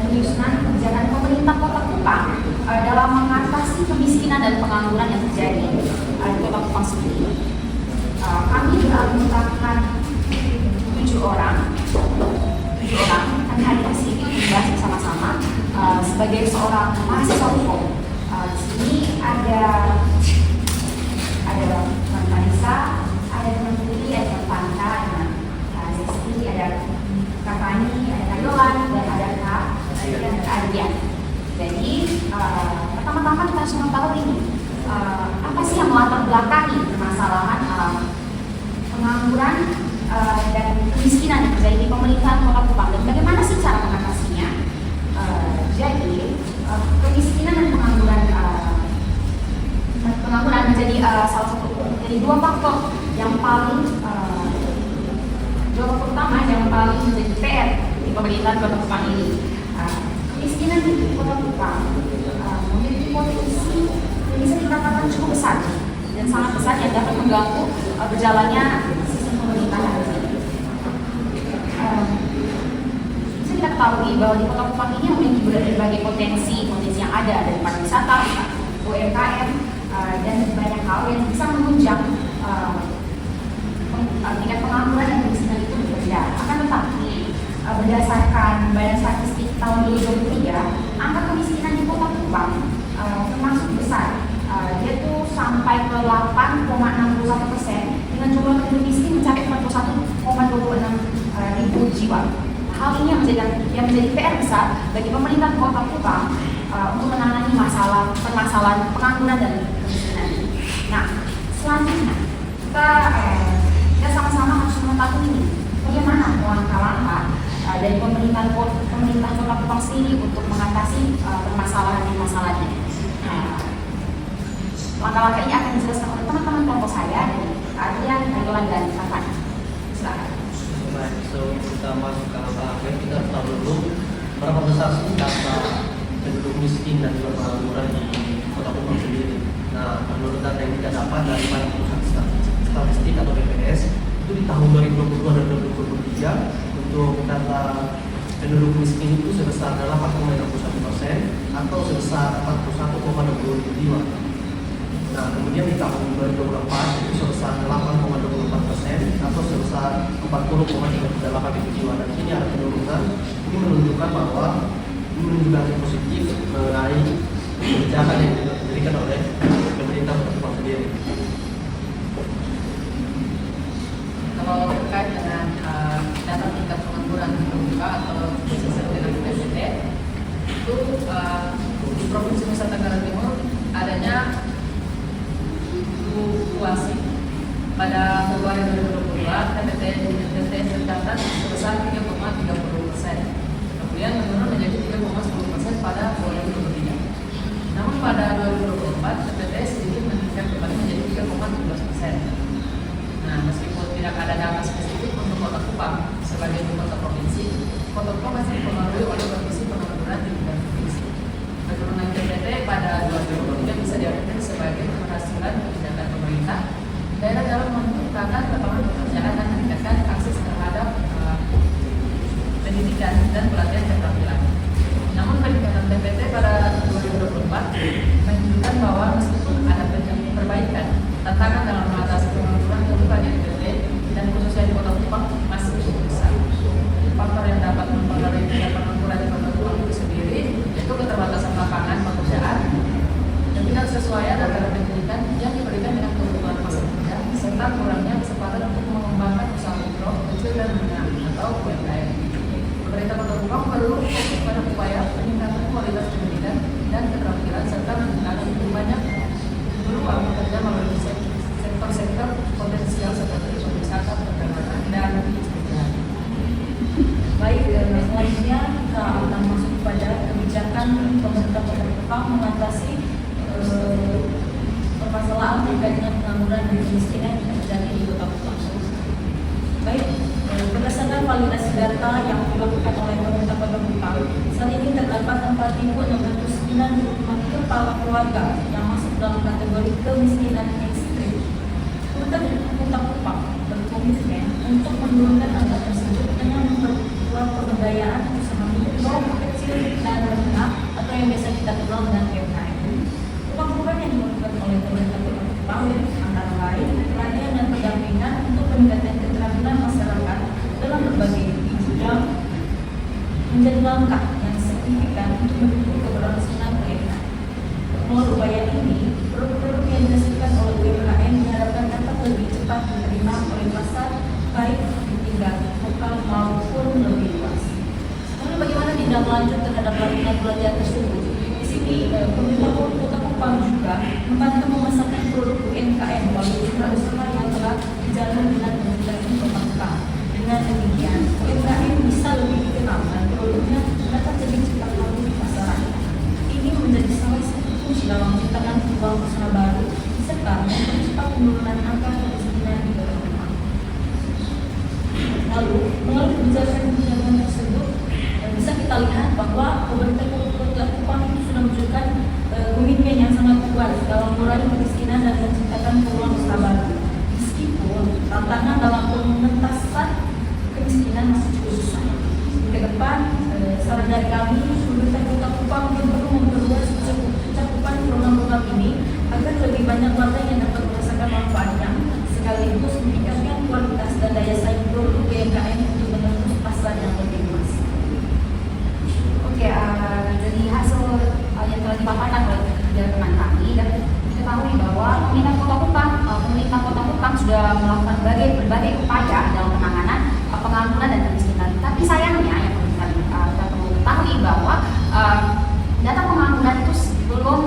penyusunan kebijakan pemerintah Kota Kupang dalam mengatasi kemiskinan dan pengangguran yang terjadi di Kota Kupang sendiri. Kami merupakan 7 orang. Kami hadir di sini untuk membahas bersama-sama sebagai seorang mahasiswa hukum. Di sini ada teman Marisa, ada teman Putri, ada teman Panta, ada Zesti, ada Kak Fani, ada Kak Yohan, dan ada Kak Adrian. Jadi pertama-tama kita harus mengetahui ini apa sih yang melatar belakangi permasalahan pengangguran dan kemiskinan yang terjadi di pemerintahan Kota Kupang dan bagaimana sih cara mengatasinya. Jadi kemiskinan dan pengangguran menjadi salah satu dari dua faktor yang paling utama yang paling menjadi PR di pemerintahan Kota Kupang ini. Kemiskinan di Kota Kupang memiliki potensi yang bisa dikatakan cukup besar dan sangat besar yang dapat mengganggu berjalannya sistem pemerintahan. Bisa kita ketahui bahwa di Kota Kupang ini memiliki berbagai potensi yang ada dari pariwisata, UMKM, dan banyak hal yang bisa menunjang tingkat pengangguran dan kemiskinan itu berbeda. Akan tetapi berdasarkan Badan Statistik tahun 2023, angka kemiskinan di Kota Kupang termasuk besar. Dia tuh sampai ke 8,61% dengan jumlah penduduk miskin mencapai 41,26 ribu jiwa. Hal ini yang menjadi PR besar bagi pemerintah Kota Kupang untuk menangani permasalahan pengangguran dan kemiskinan. Nah, selanjutnya kita sama-sama harus mengetahui ini bagaimana langkah-langkah dari pemerintah Kota Kupang sendiri untuk mengatasi permasalahan ini. Langkah-langkah ini akan dijelaskan oleh teman-teman kelompok saya dari Adrian, Yohan, dan Kak. Silakan. Kita masuk ke langkah-langkah kita harus tahu dulu berapa besar sih data penduduk miskin dan juga pengangguran di Kota Kupang sendiri. Nah, menurut data yang kita dapat dari Badan Pusat Statistik atau BPS itu di tahun 2022 dan 2023 untuk data penduduk miskin itu sebesar 8,61% atau sebesar 41,20 jiwa. Nah, kemudian di tahun 2024 itu sebesar 8,24% atau sebesar 40,38 jiwa. Dan ini ada penurunan. Ini menunjukkan bahwa ini menunjukkan yang positif mengenai kebijakan yang diberikan oleh pemerintah Kota Kupang sendiri. Kalau terkait dengan data tingkat pengangguran terbuka atau disebut dengan PPT itu di Provinsi Nusa Tenggara Timur adanya fluktuasi. Pada Februari 2022 PPT tercatat sebesar 3,30%, kemudian menurun menjadi 3,10% pada 2023. Namun pada 2024 PPT sedikit meningkat kembali menjadi 3,17%. Nah, meskipun tidak ada data spesifik untuk Kota Kupang sebagai ibu kota provinsi, Kota Kupang masih dipengaruhi oleh kondisi pengangguran di bidang provinsi. Penurunan PPT pada 2023 bisa diartikan sebagai keberhasilan kebijakan pemerintah daerah dalam menciptakan lapangan pekerjaan dan meningkatkan akses terhadap pendidikan dan pelatihan keterampilan. Namun peningkatan PPT pada 2024 menunjukkan bahwa meskipun ada perbaikan, tantangan dalam mengatasi pengangguran terbuka di PPT dan khususnya di Kota Kupang masih cukup besar. Faktor yang dapat mempengaruhi tingkat pengangguran di Kota Kupang itu sendiri yaitu keterbatasan lapangan pekerjaan, ketidaksesuaian antara pendidikan yang diberikan dengan kebutuhan pasar kerja, serta kurangnya kesempatan untuk mengembangkan usaha mikro, kecil dan menengah atau UMKM. Pemerintah Kota Kupang perlu fokus pada upaya peningkatan kualitas pendidikan dan keterampilan serta meningkatkan lebih banyak peluang bekerja melalui sektor-sektor potensial seperti pariwisata, perdagangan, dan pendidikan. Baik, selanjutnya kita akan masuk pada kebijakan pemerintah Kota Kupang mengatasi permasalahan terkait dengan pengangguran dan kemiskinan yang terjadi di Kota Kupang. Baik, berdasarkan validasi data yang dilakukan oleh pemerintah Kota Kupang, saat ini terdapat 4.609 kepala keluarga yang masuk dalam kategori kemiskinan ekstrim. Kota Kupang berkomitmen untuk menurunkan angka tersebut dengan memperkuat pemberdayaan usaha mikro, kecil, langkah yang signifikan untuk mendukung keberlangsungan UMKM. Melalui upaya ini, produk-produk yang dihasilkan oleh UMKM diharapkan dapat lebih cepat diterima oleh pasar, baik di tingkat lokal maupun lebih luas. Lalu bagaimana tindak lanjut terhadap laporan belanja tersebut? Di sini, pemerintah Kota Kupang juga membantu memasarkan produk UMKM melalui usaha yang telah dijalankan dengan Kementerian Kota Kupang. Dengan demikian, UMKM bisa lebih dikenal dan produknya dapat lebih cepat laku di pasaran. Ini menjadi salah satu kunci dalam menciptakan peluang usaha baru serta mempercepat penurunan angka kemiskinan di Kota Kupang. Lalu, melalui kebijakan tersebut, bisa kita lihat bahwa pemerintah Kota Kupang itu sudah menunjukkan komitmen yang sangat kuat dalam mengurangi kemiskinan dan menciptakan peluang usaha baru. Meskipun tantangan dalam pengentasan kemiskinan masih cukup besar. Ke depan, saran dari kami, pemerintah Kota Kupang perlu memperluas cakupan program-program ini agar lebih banyak warga yang dapat merasakan manfaatnya, sekaligus meningkatkan kualitas dan daya saing produk UMKM untuk menembus pasar yang lebih luas. Oke, dari hasil yang telah dipaparkan oleh teman kami dan diketahui bahwa pemerintah Kota Kupang sudah melakukan berbagai upaya dalam penanganan pengangguran dan kemiskinan. Tapi sayangnya yang kita perlu ketahui bahwa data pengangguran itu belum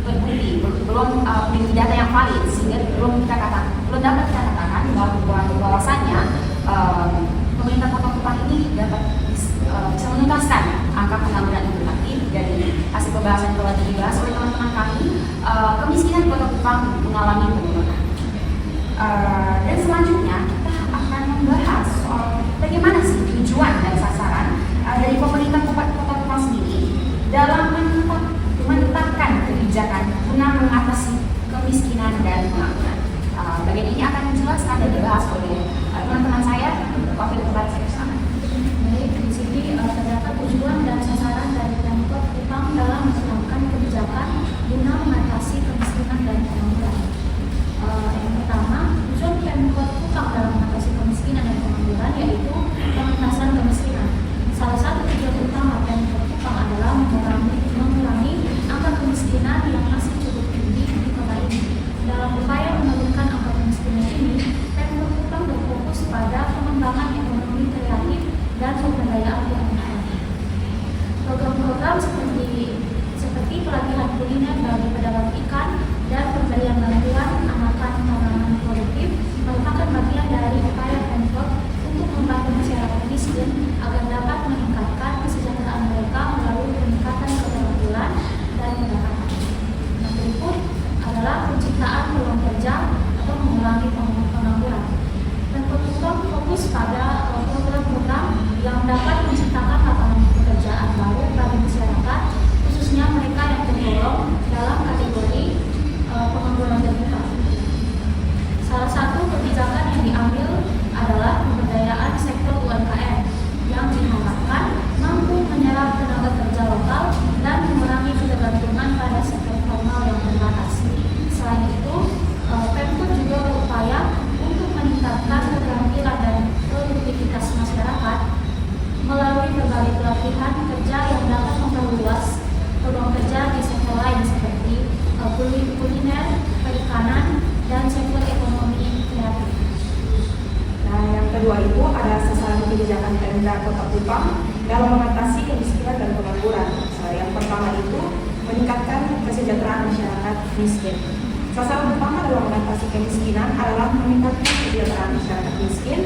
terbukti, belum memiliki data yang valid, sehingga belum dapat kita katakan bahwasannya pemerintah Kota Kupang ini dapat bisa menuntaskan angka pengangguran itu. Tapi dari hasil pembahasan yang telah dibahas oleh teman-teman kami, kemiskinan di Kota Kupang mengalami penurunan. Dan selanjutnya kita akan membahas soal bagaimana sih tujuan dan sasaran dari pemerintah Kota Kupang sendiri dalam menetapkan kebijakan guna mengatasi kemiskinan dan pengangguran. Bagian ini akan dijelaskan dan dibahas oleh teman-teman saya. Waktu tempat saya bersama. Baik, di sini terdapat tujuan dan sasaran dari Pemkot Kupang dalam menetapkan kebijakan guna mengatasi kemiskinan dan pengangguran. Yang pertama, tujuan Pemkot Kupang dalam mengatasi kemiskinan dan pengangguran yaitu pengentasan kemiskinan. Salah satu tujuan utama Pemkot Kupang adalah mengurangi angka kemiskinan yang masih cukup tinggi di kota ini. Dalam upaya menurunkan angka kemiskinan ini, Pemkot Kupang berfokus pada pengembangan ekonomi kreatif dan pemberdayaan UMKM. Program-program seperti pelatihan kuliner bagi pedagang ikan dan pemberian bantuan anakan tanaman produktif merupakan bagian dari upaya Pemkot untuk membantu masyarakat miskin agar dapat meningkatkan kesejahteraan mereka melalui peningkatan keterampilan dan pendapatan. Yang berikut adalah penciptaan peluang kerja atau mengurangi pengangguran. Pemkot Kupang fokus pada program-program yang dapat menciptakan lapangan pekerjaan baru bagi masyarakat, khususnya mereka yang tergolong dalam kategori pengangguran terbuka. Salah satu kebijakan yang diambil adalah pemberdayaan sektor UMKM yang diharapkan mampu menyerap tenaga kerja lokal dan mengurangi ketergantungan pada sektor formal yang terbatas. Selain itu, Pemkot juga berupaya untuk meningkatkan keterampilan dan produktivitas masyarakat melalui berbagai pelatihan kerja yang dapat memperluas peluang kerja di sektor lain seperti kuliner, perikanan, dan sektor ekonomi kreatif. Nah, yang kedua itu ada sasaran kebijakan Pemda Kota Kupang dalam mengatasi kemiskinan dan pengangguran. Yang pertama itu meningkatkan kesejahteraan masyarakat miskin. Sasaran utama dalam mengatasi kemiskinan adalah meningkatkan kesejahteraan masyarakat miskin,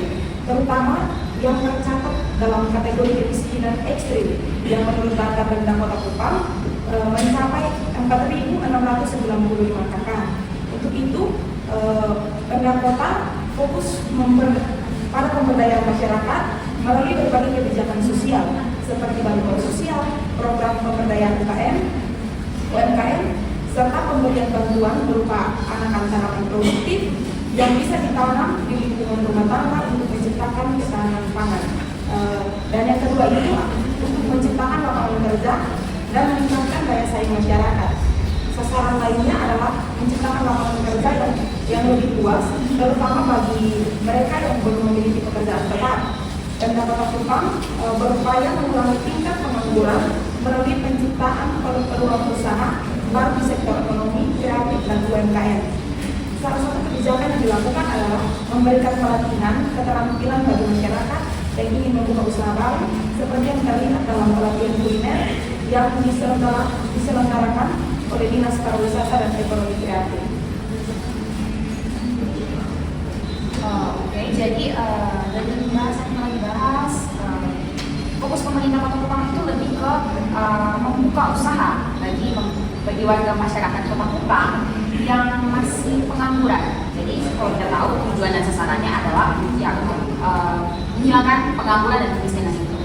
terutama yang tercatat dalam kategori kemiskinan ekstrim yang menurut data Pemda Kota Kupang mencapai 4.695 kakak. Untuk itu, Pemda Kota fokus pada pemberdayaan masyarakat melalui berbagai kebijakan sosial seperti bantuan sosial, program pemberdayaan UMKM, serta pemberian bantuan berupa anakan tanaman produktif yang bisa ditanam di lingkungan rumah tangga untuk menciptakan ketahanan pangan. Dan yang kedua itu untuk menciptakan lapangan kerja dan meningkatkan daya saing masyarakat. Sasaran lainnya adalah menciptakan lapangan kerja yang lebih luas, terutama bagi mereka yang belum memiliki pekerjaan tetap. Pemda Kota Kupang berupaya mengurangi tingkat pengangguran melalui penciptaan peluang usaha baru di sektor ekonomi, kreatif, dan UMKM. Salah satu kebijakan yang dilakukan adalah memberikan pelatihan keterampilan bagi masyarakat yang ingin membuka usaha baru, seperti yang terlihat dalam pelatihan kuliner yang diselenggarakan oleh Dinas Pariwisata dan Ekonomi Kreatif. Oke, jadi dari pembahasan yang dibahas, fokus pemerintah Kota Kupang itu lebih ke membuka usaha bagi warga masyarakat Kota Kupang yang masih pengangguran. Jadi kalau kita tahu tujuan dan sasarannya adalah yang menghilangkan pengangguran dan kemiskinan itu.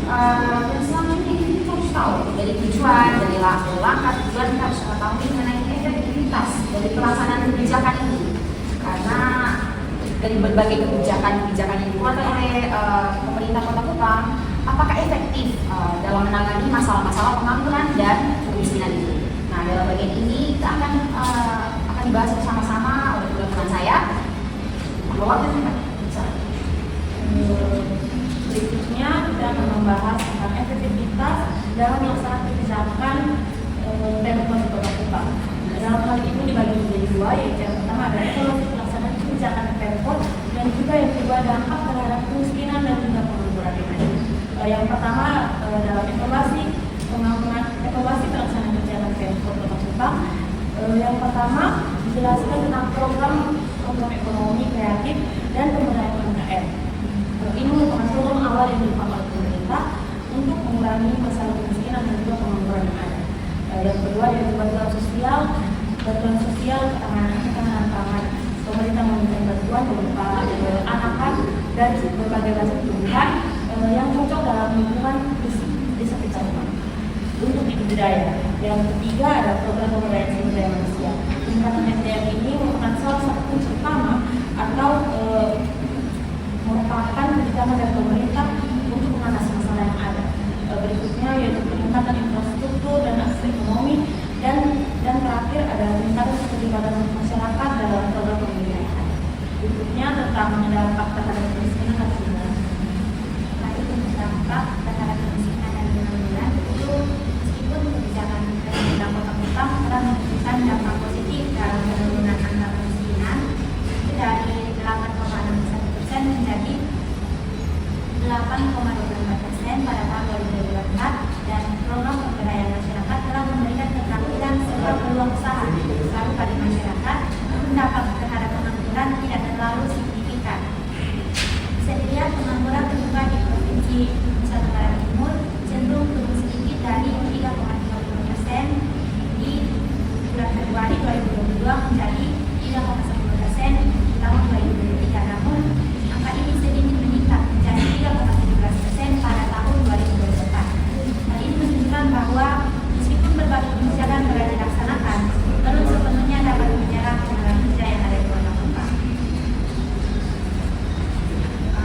Dan selanjutnya kita harus tahu dari tujuan, dari langkah tujuan kita harus mengetahui mengenai efektivitas dari pelaksanaan kebijakan ini. Karena dari berbagai kebijakan yang dikeluarkan oleh pemerintah Kota Kupang, apakah efektif dalam menangani masalah-masalah pengangguran dan kemiskinan itu? Nah, dalam bagian ini kita akan dibahas bersama-sama oleh teman-teman saya. Berikutnya kita akan membahas tentang efektivitas dalam melaksanakan kebijakan Pemkot Kota Kupang. Dalam hal ini dibagi menjadi dua, yaitu yang pertama adalah evaluasi pelaksanaan kebijakan Pemkot dan juga yang kedua dampak terhadap kemiskinan dan juga pengangguran. Yang pertama dalam evaluasi pelaksanaan kebijakan Pemkot Kota Kupang. Yang pertama dijelaskan tentang program ekonomi kreatif dan pemberdayaan UMKM. Ini merupakan program awal yang dilakukan oleh pemerintah untuk mengurangi masalah kemiskinan dan juga pengangguran yang ada. Yang kedua yaitu bantuan sosial, ketahanan pangan. Pemerintah memberikan bantuan berupa anakan dan berbagai macam tumbuhan yang cocok dalam lingkungan di sekitar rumah untuk budidaya. Yang ketiga ada program pemberdayaan sumber daya manusia. Peningkatan SDM ini merupakan salah satu kunci utama atau merupakan kebijakan dari pemerintah untuk mengatasi masalah yang ada. Berikutnya yaitu peningkatan infrastruktur dan akses ekonomi dan terakhir ada peningkatan keterlibatan masyarakat dalam program pemberdayaan. Berikutnya tentang dampak terhadap kemiskinan dan pengangguran. Dampak terhadap kemiskinan dan pengangguran itu meskipun kebijakan pemerintah Kota Kupang telah memberikan dampak positif dalam penurunan angka kemiskinan dari 8,61% menjadi 8,24% pada tahun 2024 dan program pemberdayaan masyarakat telah memberikan keterampilan serta peluang usaha baru bagi masyarakat. Dampak terhadap pengangguran tidak terlalu signifikan. Bisa dilihat pengangguran terbuka di Provinsi Nusa Tenggara Timur cenderung turun sedikit dari 3,30% di bulan Februari 2022 menjadi 3,10% di tahun 2023. Namun angka ini sedikit meningkat menjadi 3,17% pada tahun 2024. Hal ini menunjukkan bahwa meskipun berbagai kebijakan telah dilaksanakan, belum sepenuhnya dapat menyerap tenaga kerja yang ada di Kota Kupang.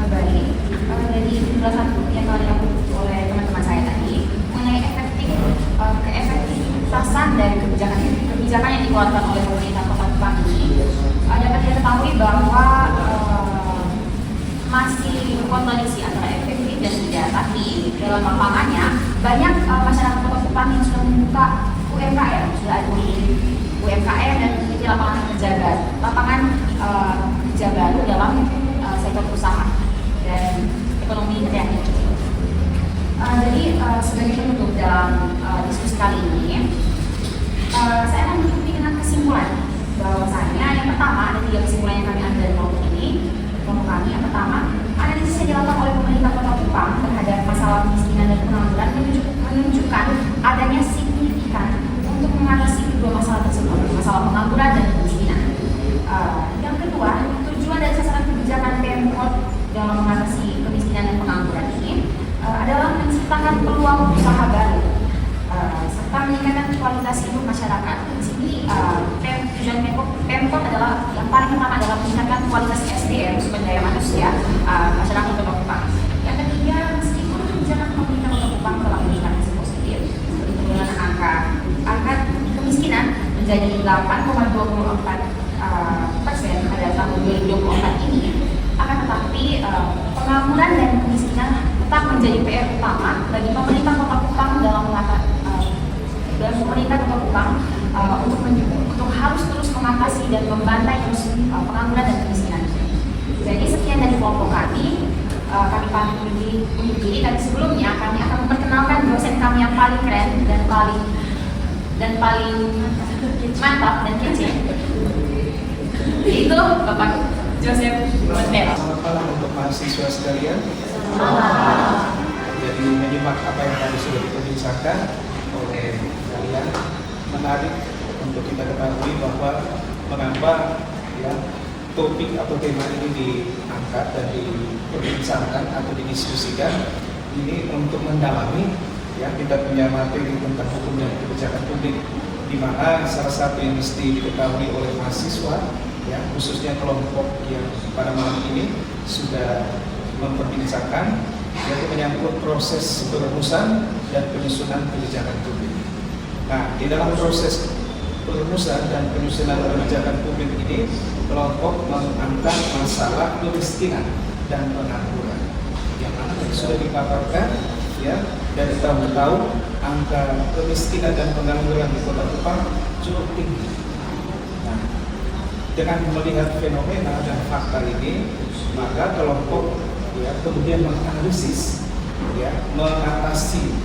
Baik, dari penjelasan yang telah dilakukan oleh teman-teman saya tadi mengenai keefektifitasan dari kebijakan yang dikeluarkan oleh pemerintah Kota Kupang ini, dapat kita ketahui bahwa masih kontradiksi antara efektif dan tidak. Tapi dalam lapangannya banyak masyarakat Kota Kupang yang sudah membuka UMKM, sudah ada UMKM dan memiliki lapangan kerja baru dalam sektor usaha dan ekonomi kreatif. Jadi sebagai penutup dalam diskusi kali ini, saya akan menutupi dengan kesimpulan bahwasanya yang pertama ada 3 kesimpulan yang kami ambil dari kelompok ini. Kelompok kami yang pertama, analisis yang dilakukan oleh pemerintah Kota Kupang terhadap masalah kemiskinan dan pengangguran menunjukkan adanya signifikan untuk mengatasi kedua masalah tersebut, masalah pengangguran dan kemiskinan. Yang kedua, tujuan dari sasaran kebijakan Pemkot dalam mengatasi kemiskinan dan pengangguran ini adalah menciptakan peluang usaha baru serta meningkatkan kualitas hidup masyarakat. Di sini tujuan Pemkot adalah yang paling pertama adalah meningkatkan kualitas SDM sumber daya manusia masyarakat Kota Kupang. Yang ketiga, meskipun kebijakan pemerintah Kota Kupang telah memberikan hasil positif seperti penurunan angka kemiskinan menjadi 8,24% pada tahun 2024 ini, akan tetapi pengangguran dan kemiskinan tetap menjadi PR utama bagi pemerintah Kota Kupang dalam pemerintah Kota Kupang untuk harus terus mengatasi dan membantai terus pengangguran dan kemiskinan. Jadi sekian dari kelompok kami pamit undur diri. Dan sebelumnya kami akan memperkenalkan dosen kami yang paling keren dan paling mantap dan kece, yaitu Bapak Joseph Montero. Selamat malam untuk mahasiswa sekalian. Jadi menyimak apa yang tadi sudah diperbincangkan oleh kalian, menarik untuk kita ketahui bahwa mengapa ya topik atau tema ini diangkat dan diperbincangkan atau didiskusikan ini untuk mendalami ya kita punya materi tentang hukum dan kebijakan publik, di mana salah satu yang mesti diketahui oleh mahasiswa ya khususnya kelompok yang pada malam ini sudah memperbincangkan yaitu menyangkut proses perumusan dan penyusunan kebijakan publik. Nah, di dalam proses perumusan dan penyusunan kebijakan publik ini kelompok mengangkat masalah kemiskinan dan pengangguran yang mana sudah dipaparkan ya dari tahun ke tahun angka kemiskinan dan pengangguran di Kota Kupang cukup tinggi. Nah, dengan melihat fenomena dan fakta ini, maka kelompok ya kemudian menganalisis ya mengatasi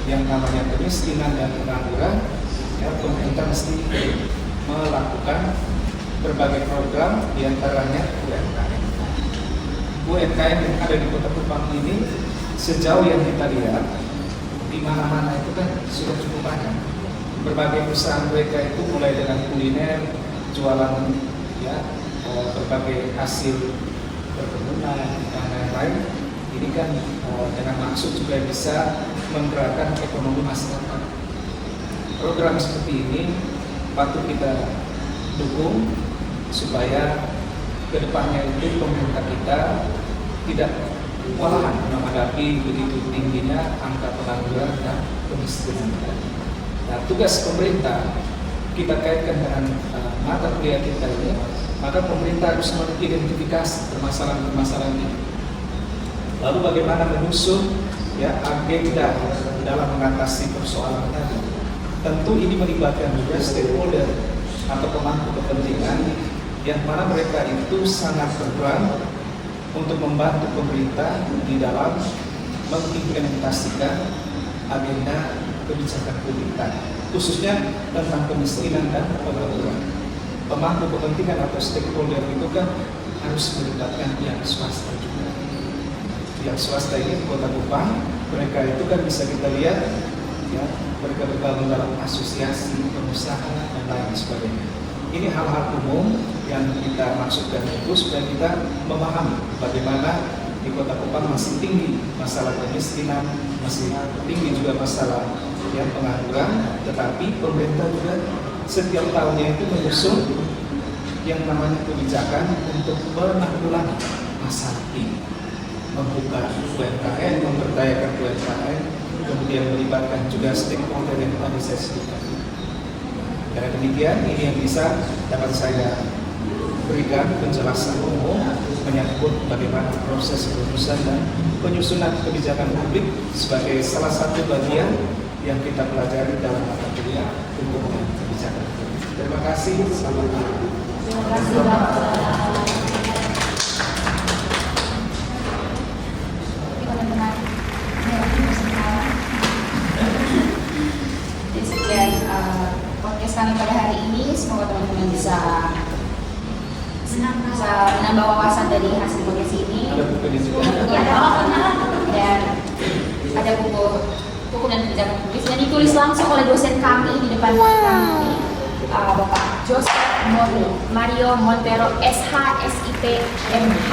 yang namanya kemiskinan dan pengangguran. Ya, pemerintah mesti melakukan berbagai program, diantaranya UMKM. UMKM yang ada di Kota Kupang ini sejauh yang kita lihat di mana-mana itu kan sudah cukup banyak. Berbagai perusahaan mereka itu mulai dengan kuliner, jualan ya berbagai hasil perkebunan dan lain-lain. Ini kan dengan maksud juga bisa menggerakkan ekonomi masyarakat. Program seperti ini patut kita dukung supaya kedepannya itu pemerintah kita tidak kewalahan menghadapi begitu tingginya angka pengangguran dan kemiskinan. Nah, tugas pemerintah kita kaitkan dengan mata kuliah kita ini, maka pemerintah harus mengidentifikasi permasalahan-permasalahan ini. Lalu bagaimana menyusun ya agenda dalam mengatasi persoalan tadi. Tentu ini melibatkan juga stakeholder atau pemangku kepentingan yang mana mereka itu sangat berperan untuk membantu pemerintah di dalam mengimplementasikan agenda kebijakan publik khususnya tentang kemiskinan dan pengangguran. Pemangku kepentingan atau stakeholder itu kan harus melibatkan pihak swasta juga. Pihak swasta ini di Kota Kupang, mereka itu kan bisa kita lihat ya, mereka bergabung dalam asosiasi, pengusaha dan lain sebagainya. Ini hal-hal umum yang kita maksudkan itu supaya kita memahami bagaimana di Kota Kupang masih tinggi masalah kemiskinan, masih tinggi juga masalah yang pengangguran, tetapi pemerintah juga setiap tahunnya itu menyusun yang namanya kebijakan untuk menanggulangi masalah ini, membuka UMKM, memberdayakan UMKM, kemudian melibatkan juga stakeholder yang tadi saya sebutkan. Karena demikian ini yang bisa dapat saya berikan penjelasan umum menyangkut bagaimana proses perumusan dan penyusunan kebijakan publik sebagai salah satu bagian yang kita pelajari dalam mata kuliah hukum dan kebijakan publik. Terima kasih, selamat malam. Terima kasih Bapak. Sekian podcast kami pada hari ini. Semoga teman-teman bisa menambah wawasan dari hasil podcast ini. Ada buku juga. Dan ada buku hukum dan kebijakan publik yang ditulis langsung oleh dosen kami di depan kami, Bapak Joseph Mario Montero SH SIP MH.